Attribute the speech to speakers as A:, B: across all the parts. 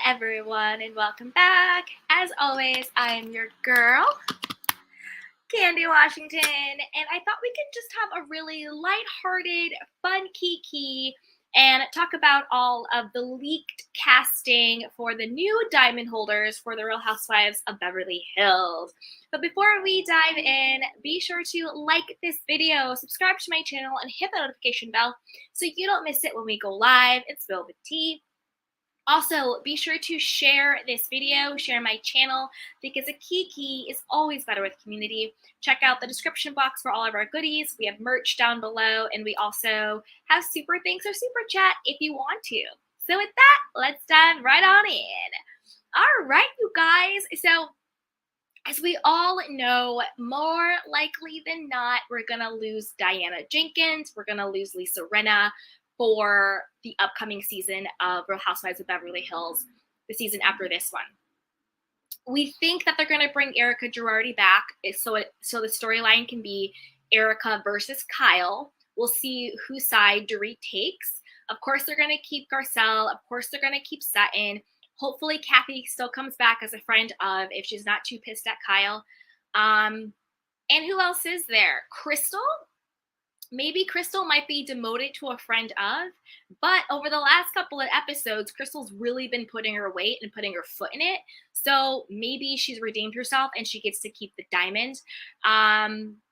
A: everyone, and welcome back. As always, I am your girl, Candy Washington, and I thought we could just have a really lighthearted, fun kiki and talk about all of the leaked casting for the new diamond holders for the Real Housewives of Beverly Hills. But before we dive in, be sure to like this video, subscribe to my channel, and hit the notification bell so you don't miss it when we go live and spill the tea. Also, be sure to share this video, share my channel, because a kiki is always better with community. Check out the description box for all of our goodies. We have merch down below, and we also have super thanks or super chat if you want to. So with that, let's dive right on in. All right, you guys. So as we all know, more likely than not, we're going to lose Diana Jenkins. We're going to lose Lisa Rinna for the upcoming season of Real Housewives of Beverly Hills, the season after this one. We think that they're going to bring Erica Girardi back so the storyline can be Erica versus Kyle. We'll see whose side Dorit takes. Of course, they're going to keep Garcelle. Of course, they're going to keep Sutton. Hopefully, Kathy still comes back as a friend of, if she's not too pissed at Kyle. And who else is there? Crystal? Maybe Crystal might be demoted to a friend of, but over the last couple of episodes, Crystal's really been putting her weight and putting her foot in it. So maybe she's redeemed herself and she gets to keep the diamond.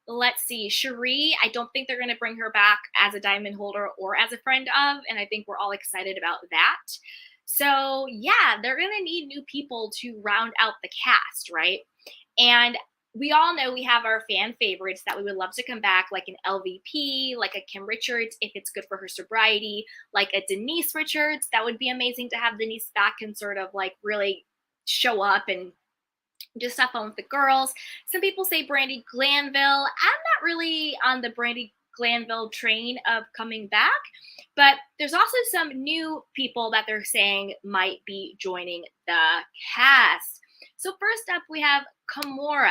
A: Let's see. Cherie, I don't think they're going to bring her back as a diamond holder or as a friend of, and I think we're all excited about that. So yeah, they're going to need new people to round out the cast, right? And we all know we have our fan favorites that we would love to come back, like an LVP, like a Kim Richards, if it's good for her sobriety, like a Denise Richards. That would be amazing to have Denise back and sort of like really show up and just have fun with the girls. Some people say Brandi Glanville. I'm not really on the Brandi Glanville train of coming back, but there's also some new people that they're saying might be joining the cast. So first up, we have Kimmora.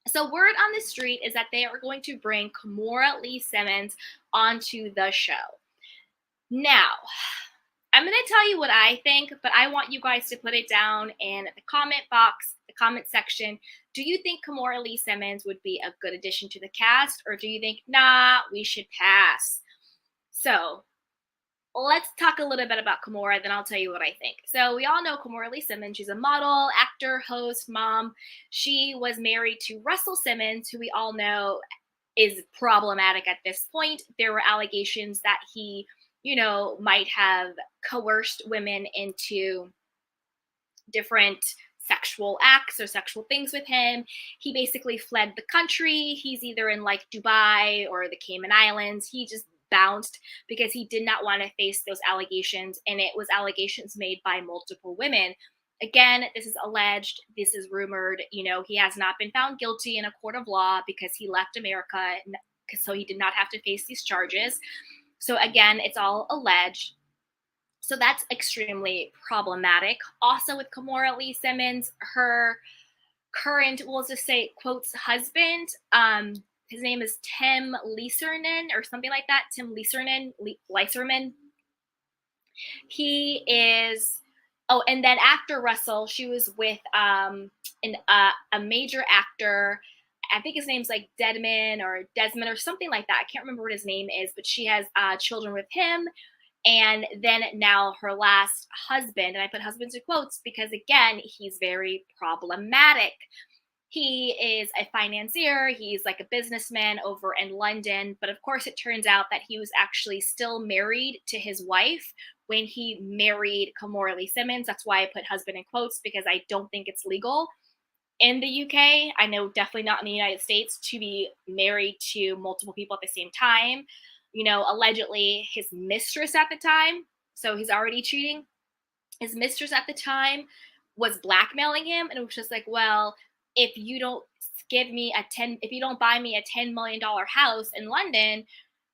A: So word on the street is that they are going to bring Kimmora Lee Simmons onto the show. Now, I'm going to tell you what I think, but I want you guys to put it down in the comment box, the comment section. Do you think Kimmora Lee Simmons would be a good addition to the cast, or do you think, nah, we should pass? So let's talk a little bit about Kimmora, then I'll tell you what I think. So we all know Kimmora Lee Simmons. She's a model, actor, host, mom. She was married to Russell Simmons, who we all know is problematic at this point. There were allegations that he, might have coerced women into different sexual acts or sexual things with him. He basically fled the country. He's either in like Dubai or the Cayman Islands. He just bounced because he did not want to face those allegations, and it was allegations made by multiple women. Again, this is alleged, this is rumored. He has not been found guilty in a court of law because he left America, so he did not have to face these charges. So again, it's all alleged. So that's extremely problematic. Also with Kimmora Lee Simmons, her current, we'll just say, quotes, husband, his name is Tim Leiserman or something like that. Tim Leiserman. He is, and then after Russell, she was with a major actor. I think his name's like Desmond or something like that. I can't remember what his name is, but she has children with him. And then now her last husband, and I put husbands in quotes because, again, he's very problematic. He is a financier. He's like a businessman over in London. But of course, it turns out that he was actually still married to his wife when he married Kimmora Lee Simmons. That's why I put husband in quotes, because I don't think it's legal in the UK. I know definitely not in the United States to be married to multiple people at the same time. Allegedly his mistress at the time, so he's already cheating. His mistress at the time was blackmailing him, and it was just like, well, if you don't if you don't buy me a $10 million house in London,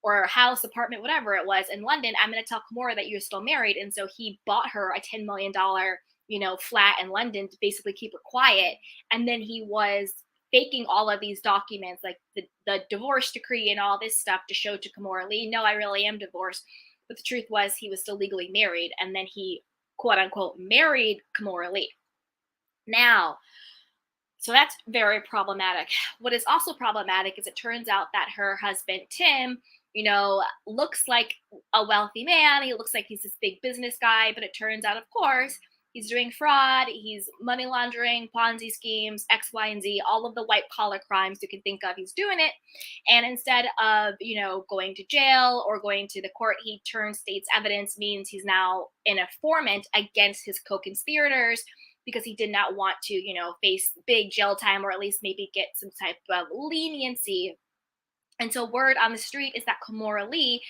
A: or a house, apartment, whatever it was in London, I'm going to tell Kimmora that you're still married. And so he bought her a $10 million, flat in London to basically keep her quiet. And then he was faking all of these documents, like the divorce decree and all this stuff, to show to Kimmora Lee, no, I really am divorced. But the truth was he was still legally married. And then he quote unquote married Kimmora Lee. Now, so that's very problematic. What is also problematic is it turns out that her husband, Tim, looks like a wealthy man. He looks like he's this big business guy, but it turns out, of course, he's doing fraud, he's money laundering, Ponzi schemes, X, Y, and Z, all of the white collar crimes you can think of, he's doing it. And instead of, going to jail or going to the court, he turns state's evidence, means he's now an informant against his co-conspirators because he did not want to, face big jail time or at least maybe get some type of leniency. And so word on the street is that Kimmora Lee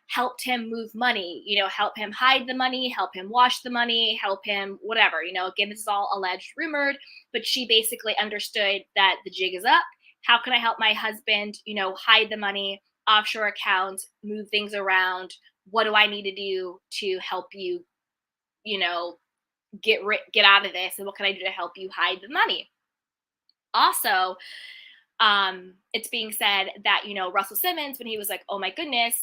A: helped him move money, help him hide the money, help him wash the money, help him whatever, again, this is all alleged, rumored, but she basically understood that the jig is up. How can I help my husband, hide the money, offshore accounts, move things around? What do I need to do to help you, get out of this? And what can I do to help you hide the money? Also, it's being said that, Russell Simmons, when he was like, oh my goodness,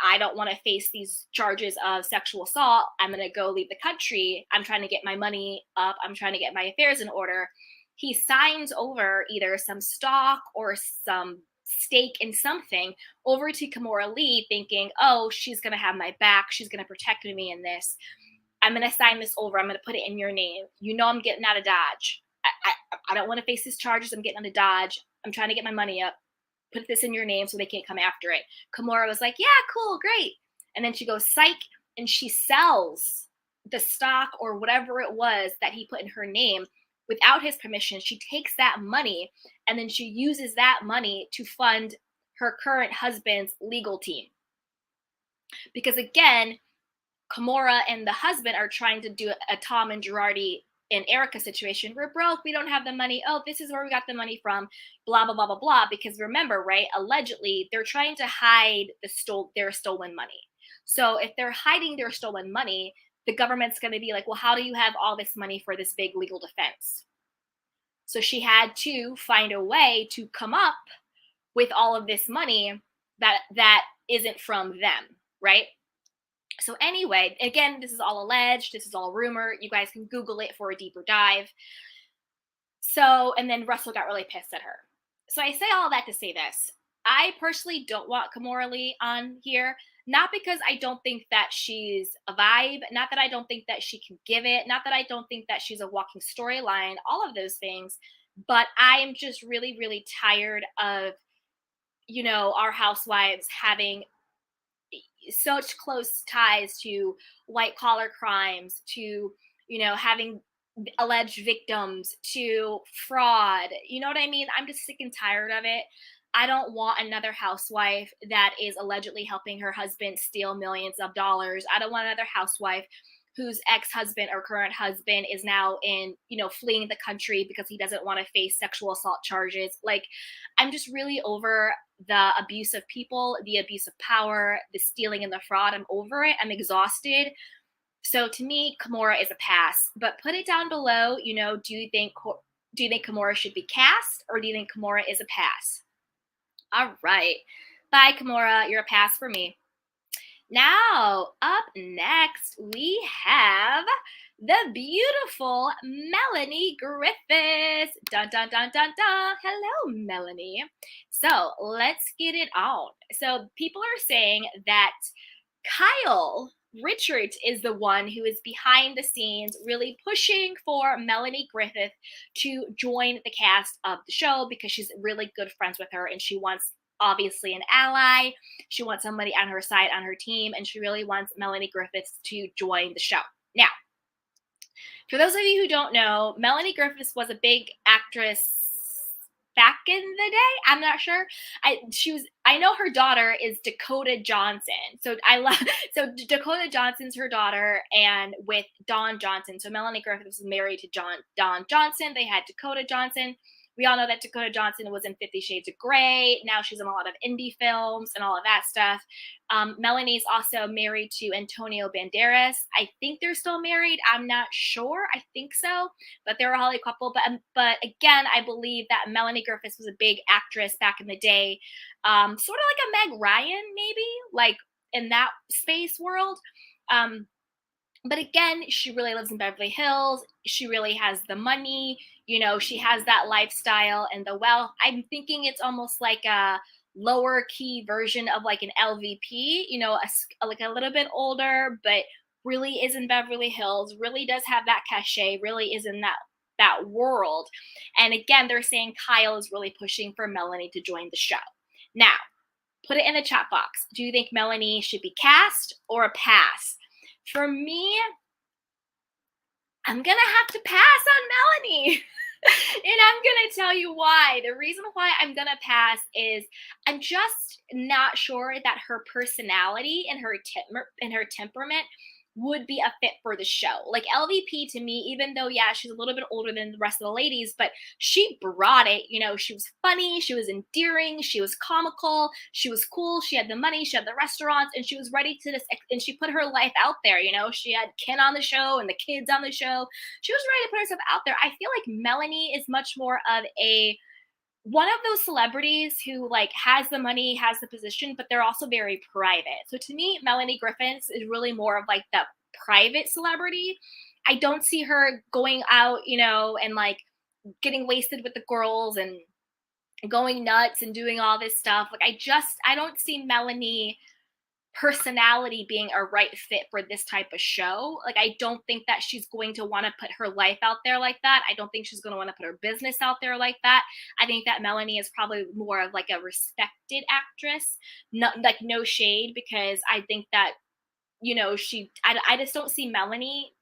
A: I don't want to face these charges of sexual assault. I'm going to go leave the country. I'm trying to get my money up. I'm trying to get my affairs in order. He signs over either some stock or some stake in something over to Kimmora Lee thinking, oh, she's going to have my back. She's going to protect me in this. I'm going to sign this over. I'm going to put it in your name. I'm getting out of Dodge. I don't want to face these charges. I'm getting out of Dodge. I'm trying to get my money up. Put this in your name so they can't come after it. Kimmora was like, yeah, cool, great. And then she goes, psych, and she sells the stock or whatever it was that he put in her name without his permission. She takes that money and then she uses that money to fund her current husband's legal team. Because again, Kimmora and the husband are trying to do a Tom and Girardi and Erica situation. We're broke. We don't have the money. Oh, this is where we got the money from. Blah, blah, blah, blah, blah. Because remember, right? Allegedly, they're trying to hide their stolen money. So if they're hiding their stolen money, the government's going to be like, well, how do you have all this money for this big legal defense? So she had to find a way to come up with all of this money that isn't from them, right? So anyway, again, this is all alleged. This is all rumor. You guys can Google it for a deeper dive. So, and then Russell got really pissed at her. So I say all that to say this. I personally don't want Kimmora Lee on here. Not because I don't think that she's a vibe. Not that I don't think that she can give it. Not that I don't think that she's a walking storyline. All of those things. But I'm just really, really tired of, our housewives having such close ties to white collar crimes, to, having alleged victims, to fraud. You know what I mean? I'm just sick and tired of it. I don't want another housewife that is allegedly helping her husband steal millions of dollars. I don't want another housewife whose ex-husband or current husband is now fleeing the country because he doesn't want to face sexual assault charges. Like, I'm just really over the abuse of people, the abuse of power, the stealing and the fraud. I'm over it. I'm exhausted. So to me, Kimmora is a pass. But put it down below. Do you think Kimmora should be cast, or do you think Kimmora is a pass? All right. Bye, Kimmora. You're a pass for me. Now, up next, we have the beautiful Melanie Griffith. Dun, dun, dun, dun, dun. Hello, Melanie. So let's get it on. So people are saying that Kyle Richards is the one who is behind the scenes really pushing for Melanie Griffith to join the cast of the show because she's really good friends with her and she wants obviously an ally. She wants somebody on her side, on her team, and she really wants Melanie Griffith to join the show. Now, for those of you who don't know, Melanie Griffith was a big actress back in the day. I'm not sure. I know her daughter is Dakota Johnson. So Dakota Johnson's her daughter, and with Don Johnson. So Melanie Griffith was married to Don Johnson. They had Dakota Johnson. We all know that Dakota Johnson was in 50 Shades of Grey. Now she's in a lot of indie films and all of that stuff. Melanie's also married to Antonio Banderas. I think they're still married. I'm not sure. I think so. But they're a Hollywood couple. But again, I believe that Melanie Griffith was a big actress back in the day. Sort of like a Meg Ryan, maybe, like in that space world. But again, she really lives in Beverly Hills. She really has the money. She has that lifestyle and the wealth. I'm thinking it's almost like a lower key version of like an LVP, like a little bit older, but really is in Beverly Hills, really does have that cachet, really is in that world. And again, they're saying Kyle is really pushing for Melanie to join the show. Now, put it in the chat box. Do you think Melanie should be cast or a pass? For me, I'm gonna have to pass on Melanie. And I'm gonna tell you why. The reason why I'm gonna pass is I'm just not sure that her personality and her temperament would be a fit for the show. Like LVP to me, even though yeah, she's a little bit older than the rest of the ladies, but she brought it. She was funny, she was endearing, she was comical, she was cool, she had the money, she had the restaurants, and she was ready to this, and she put her life out there. She had Ken on the show and the kids on the show. She was ready to put herself out there. I feel like Melanie is much more of a one of those celebrities who like has the money, has the position, but they're also very private. So to me, Melanie Griffith is really more of like the private celebrity. I don't see her going out, and like getting wasted with the girls and going nuts and doing all this stuff. Like I don't see Melanie personality being a right fit for this type of show. Like I don't think that she's going to want to put her life out there like that. I don't think she's going to want to put her business out there like that. I think that Melanie is probably more of like a respected actress. No shade, because I think that I just don't see Melanie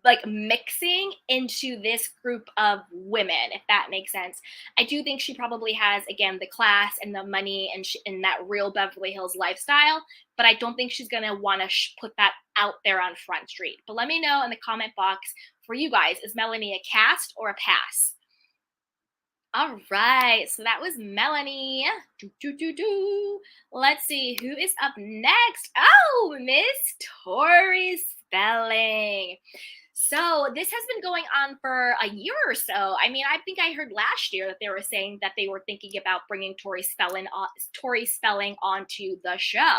A: like mixing into this group of women, if that makes sense. I do think she probably has, again, the class and the money and that real Beverly Hills lifestyle, but I don't think she's going to want to put that out there on Front Street. But let me know in the comment box for you guys, is Melanie a cast or a pass? All right, so that was Melanie. Let's see who is up next. Oh, Miss Tori Spelling. So this has been going on for a year or so. I mean, I think I heard last year that they were saying that they were thinking about bringing Tori Spelling onto the show.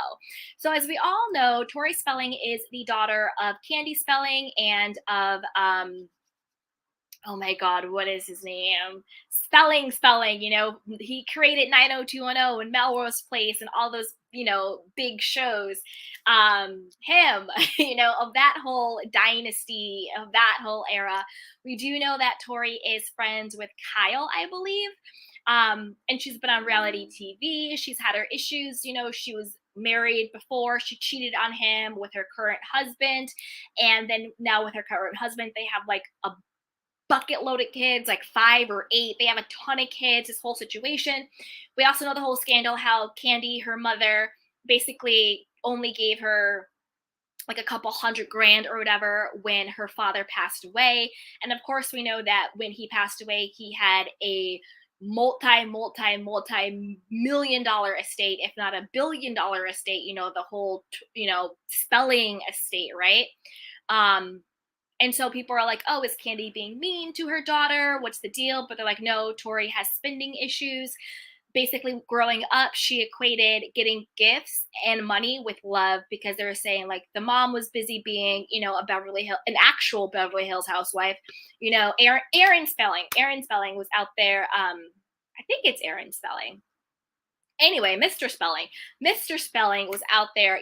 A: So as we all know, Tori Spelling is the daughter of Candy Spelling and of oh my God, what is his name? Spelling. He created 90210 and Melrose Place and all those, big shows. Him, of that whole dynasty, of that whole era. We do know that Tori is friends with Kyle, I believe. And she's been on reality TV. She's had her issues. She was married before. She cheated on him with her current husband. And then now with her current husband, they have like a bucket load of kids, like 5 or 8. They have a ton of kids, this whole situation. We also know the whole scandal, how Candy, her mother, basically only gave her like a couple $100,000 or whatever when her father passed away. And of course, we know that when he passed away, he had a multi-million-dollar estate, if not a billion-dollar estate, the whole, Spelling estate, right? And so people are like, oh, is Candy being mean to her daughter? What's the deal? But they're like, no, Tori has spending issues. Basically, growing up, she equated getting gifts and money with love, because they were saying like the mom was busy being, an actual Beverly Hills housewife. Aaron Spelling was out there. I think it's Aaron Spelling. Anyway, Mr. Spelling was out there,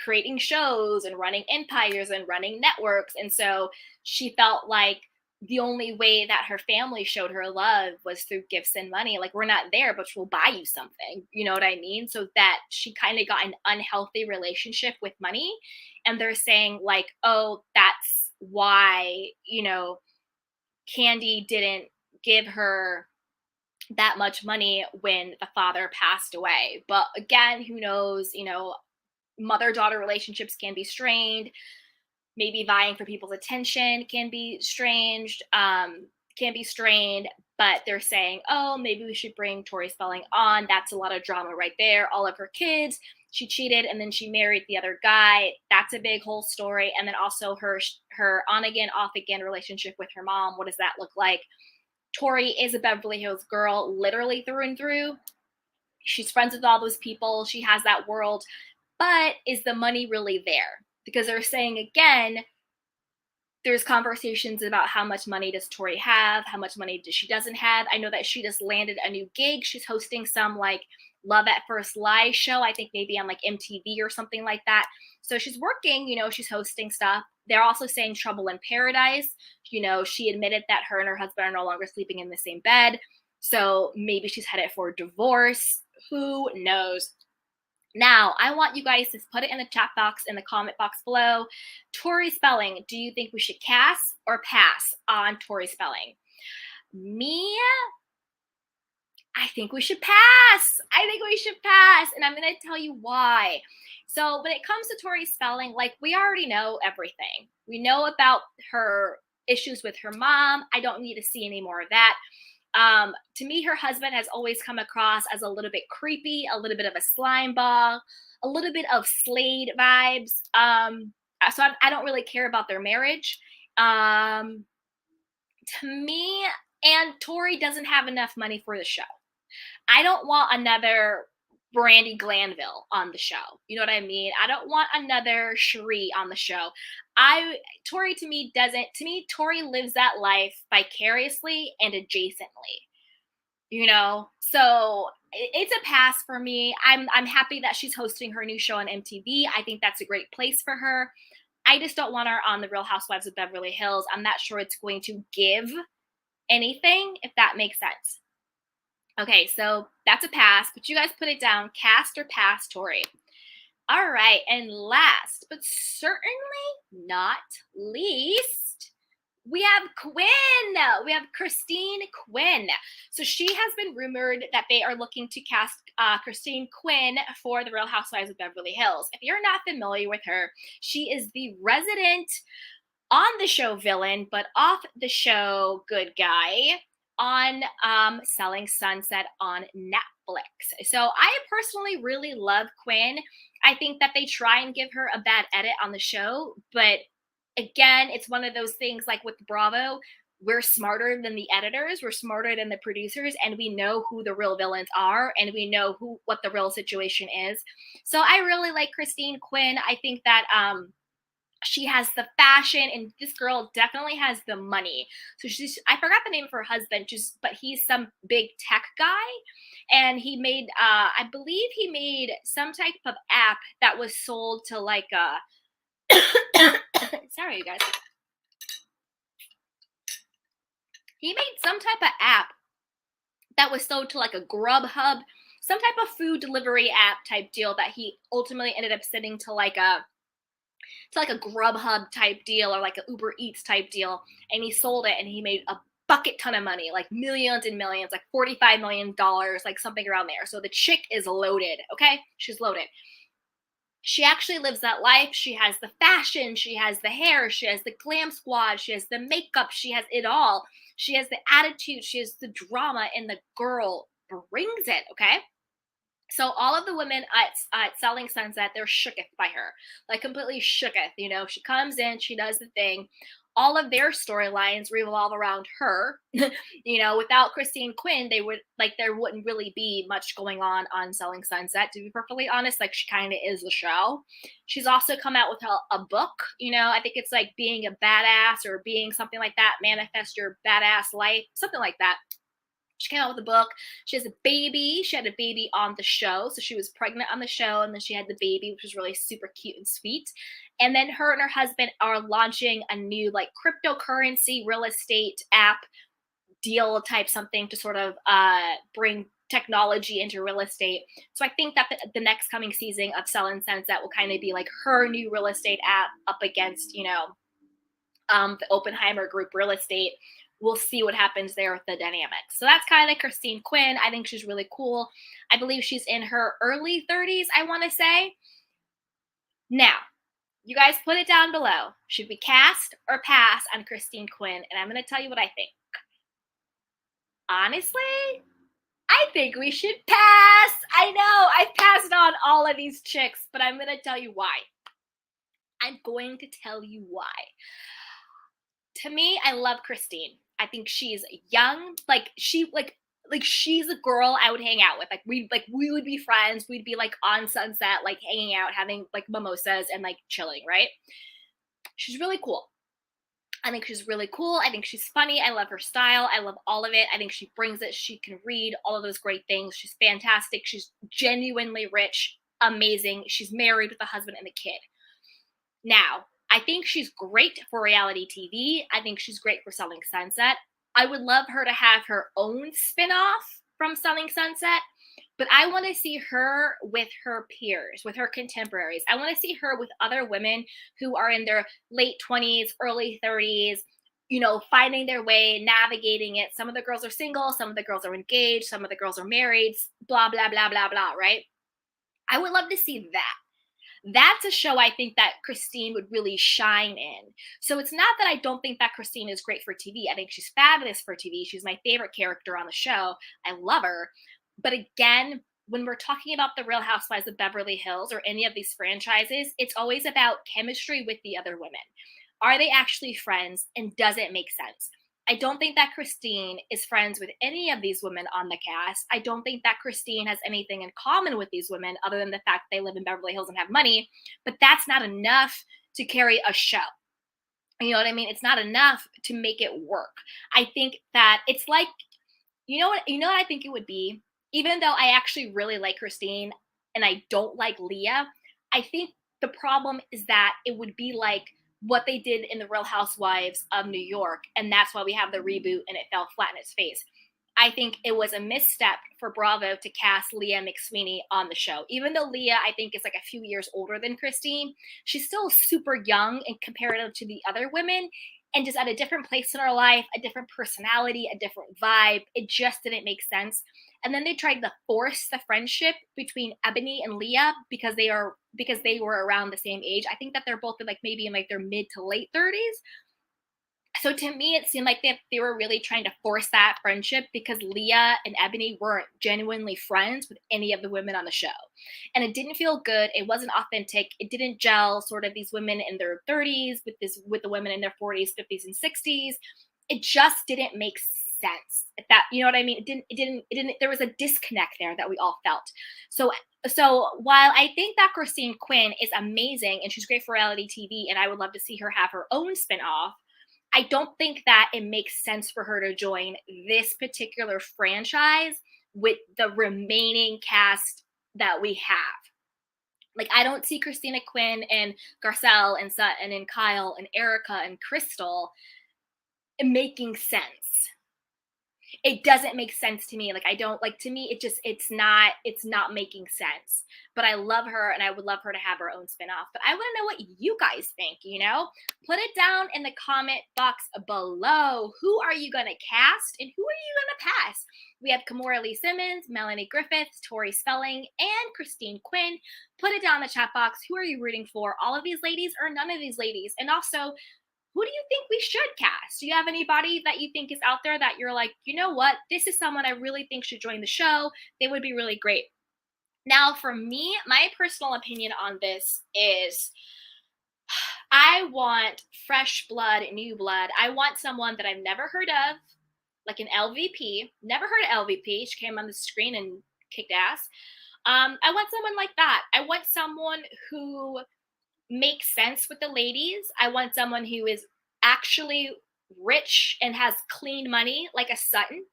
A: creating shows and running empires and running networks. And so she felt like the only way that her family showed her love was through gifts and money. Like, we're not there, but we'll buy you something. You know what I mean? So that she kind of got an unhealthy relationship with money. And they're saying like, oh, that's why, Candy didn't give her that much money when the father passed away. But again, who knows, mother-daughter relationships can be strained. Maybe vying for people's attention can be strained. But they're saying, oh, maybe we should bring Tori Spelling on. That's a lot of drama right there. All of her kids, she cheated and then she married the other guy. That's a big whole story. And then also her on again, off again relationship with her mom. What does that look like? Tori is a Beverly Hills girl, literally through and through. She's friends with all those people. She has that world. But is the money really there? because they're saying again, there's conversations about how much money does Tori have, how much money does she doesn't have. I know that she just landed a new gig. She's hosting some like Love at First Live show, I think maybe on like MTV or something like that. So she's working, she's hosting stuff. They're also saying Trouble in Paradise. She admitted that her and her husband are no longer sleeping in the same bed. So maybe she's headed for divorce. Who knows? Now, I want you guys to put it in the chat box, in the comment box below. Tori Spelling, do you think we should cast or pass on Tori Spelling? Me, I think we should pass. And I'm going to tell you why. So when it comes to Tori Spelling, like, we already know everything. We know about her issues with her mom. I don't need to see any more of that. To me, her husband has always come across as a little bit creepy, a little bit of a slime ball, a little bit of Slade vibes. So I don't really care about their marriage. To me, and Tori doesn't have enough money for the show. I don't want another Brandy Glanville on the show. You know what I mean? I don't want another Cherie on the show. Tori to me, Tori lives that life vicariously and adjacently. So it's a pass for me. I'm happy that she's hosting her new show on MTV. I think that's a great place for her. I just don't want her on the Real Housewives of Beverly Hills. I'm not sure it's going to give anything, if that makes sense. Okay, so that's a pass, but you guys put it down, cast or pass Tori. All right, and last, but certainly not least, we have Quinn. We have Christine Quinn. So she has been rumored that they are looking to cast Christine Quinn for the Real Housewives of Beverly Hills. If you're not familiar with her, she is the resident on the show villain, but off the show good guy on Selling Sunset on Netflix. So I personally really love Quinn. I think that they try and give her a bad edit on the show, but again, it's one of those things like with Bravo, we're smarter than the editors, we're smarter than the producers, and we know who the real villains are, and we know what the real situation is. So I really like Christine Quinn. I think that she has the fashion, and this girl definitely has the money. So I forgot the name of her husband, but he's some big tech guy, and he made, I believe he made some type of app that was sold to like sorry, you guys. He made some type of app that was sold to like a Grubhub, some type of food delivery app type deal that he ultimately ended up sending to like a Grubhub type deal or like an Uber Eats type deal, and he sold it and he made a bucket ton of money, like millions and millions, like $45 million, like something around there. So the chick is loaded, okay? She's loaded. She actually lives that life. She has the fashion, she has the hair, she has the glam squad, she has the makeup, she has it all. She has the attitude, she has the drama, and the girl brings it, okay? So all of the women at Selling Sunset, they're shooketh by her, like completely shooketh. She comes in, she does the thing. All of their storylines revolve around her. Without Christine Quinn, there wouldn't really be much going on Selling Sunset, to be perfectly honest. Like, she kind of is the show. She's also come out with a book. I think it's like Being a Badass or being something like that. Manifest Your Badass Life, something like that. She came out with a book. She has a baby. She had a baby on the show. So she was pregnant on the show, and then she had the baby, which was really super cute and sweet. And then her and her husband are launching a new like cryptocurrency real estate app deal type something to sort of bring technology into real estate. So I think that the next coming season of Selling Sunset will kind of be like her new real estate app up against, the Oppenheimer Group real estate. We'll see what happens there with the dynamics. So that's kind of Christine Quinn. I think she's really cool. I believe she's in her early 30s, I want to say. Now, you guys put it down below. Should we cast or pass on Christine Quinn? And I'm going to tell you what I think. Honestly, I think we should pass. I know, I've passed on all of these chicks, but I'm going to tell you why. I'm going to tell you why. To me, I love Christine. I think she's young. like she's a girl I would hang out with. We would be friends. We'd be like on Sunset, like hanging out, having like mimosas and like chilling, right? She's really cool. I think she's really cool. I think she's funny. I love her style. I love all of it. I think she brings it. She can read all of those great things. She's fantastic. She's genuinely rich, amazing. She's married with a husband and a kid. Now, I think she's great for reality TV. I think she's great for Selling Sunset. I would love her to have her own spinoff from Selling Sunset, but I want to see her with her peers, with her contemporaries. I want to see her with other women who are in their late 20s, early 30s, finding their way, navigating it. Some of the girls are single, some of the girls are engaged, some of the girls are married, blah, blah, blah, blah, blah, right? I would love to see that. That's a show I think that Christine would really shine in. So it's not that I don't think that Christine is great for TV. I think she's fabulous for TV. She's my favorite character on the show. I love her. But again, when we're talking about the Real Housewives of Beverly Hills or any of these franchises, it's always about chemistry with the other women. Are they actually friends, and does it make sense? I don't think that Christine is friends with any of these women on the cast. I don't think that Christine has anything in common with these women other than the fact they live in Beverly Hills and have money, but that's not enough to carry a show. You know what I mean? It's not enough to make it work. I think that it's like, what I think it would be? Even though I actually really like Christine and I don't like Leah, I think the problem is that it would be like what they did in the Real Housewives of New York, and that's why we have the reboot and it fell flat in its face. I think it was a misstep for Bravo to cast Leah McSweeney on the show. Even though Leah, I think, is like a few years older than Christine, she's still super young in comparative to the other women and just at a different place in her life, a different personality, a different vibe. It just didn't make sense. And then they tried to force the friendship between Ebony and Leah because they were around the same age. I think that they're both maybe in their mid to late 30s. So to me, it seemed like they were really trying to force that friendship because Leah and Ebony weren't genuinely friends with any of the women on the show. And it didn't feel good. It wasn't authentic. It didn't gel sort of these women in their 30s with the women in their 40s, 50s, and 60s. It just didn't make sense. If that, you know what I mean? It didn't, there was a disconnect there that we all felt. So while I think that Christine Quinn is amazing and she's great for reality TV, and I would love to see her have her own spinoff, I don't think that it makes sense for her to join this particular franchise with the remaining cast that we have. I don't see Christina Quinn and Garcelle and Sutton and Kyle and Erica and Crystal making sense. It doesn't make sense to me. To me, it's not making sense. But I love her and I would love her to have her own spinoff. But I want to know what you guys think, Put it down in the comment box below. Who are you going to cast and who are you going to pass? We have Kimmora Lee Simmons, Melanie Griffith, Tori Spelling, and Christine Quinn. Put it down in the chat box. Who are you rooting for? All of these ladies or none of these ladies? And also, who do you think we should cast? Do you have anybody that you think is out there that you're like, you know what? This is someone I really think should join the show. They would be really great. Now, for me, my personal opinion on this is I want fresh blood, new blood. I want someone that I've never heard of, like an LVP. Never heard of LVP. She came on the screen and kicked ass. I want someone like that. I want someone who makes sense with the ladies. I want someone who is actually rich and has clean money, like a Sutton.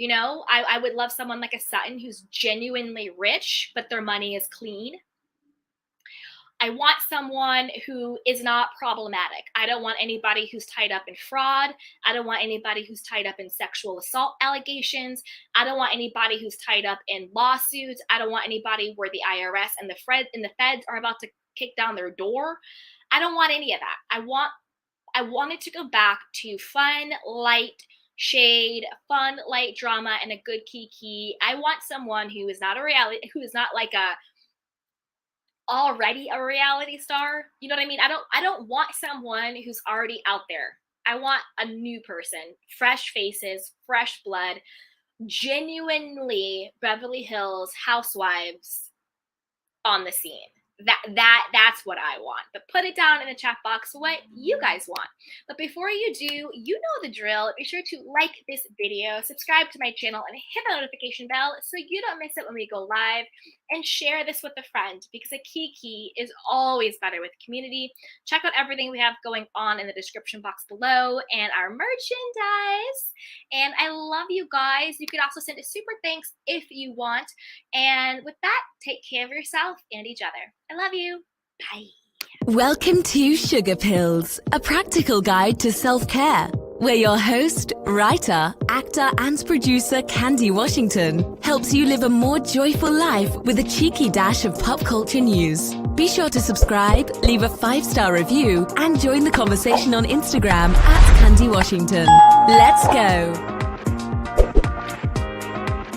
A: I would love someone like a Sutton who's genuinely rich, but their money is clean. I want someone who is not problematic. I don't want anybody who's tied up in fraud. I don't want anybody who's tied up in sexual assault allegations. I don't want anybody who's tied up in lawsuits. I don't want anybody where the IRS and the feds are about to kick down their door. I don't want any of that. I want it to go back to fun, light shade, fun, light drama, and a good kiki. I want someone who is not already a reality star. You know what I mean? I don't want someone who's already out there. I want a new person, fresh faces, fresh blood, genuinely Beverly Hills housewives on the scene. That's what I want. But put it down in the chat box what you guys want. But before you do, you know the drill. Be sure to like this video, subscribe to my channel, and hit the notification bell so you don't miss it when we go live. And share this with a friend, because a kiki is always better with community. Check out everything we have going on in the description box below and our merchandise. And I love you guys. You can also send a super thanks if you want. And with that, take care of yourself and each other. I love you. Bye.
B: Welcome to Sugar Pills, a practical guide to self-care, where your host, writer, actor, and producer Candy Washington helps you live a more joyful life with a cheeky dash of pop culture news. Be sure to subscribe, leave a 5-star review, and join the conversation on Instagram @Candy Washington. Let's go!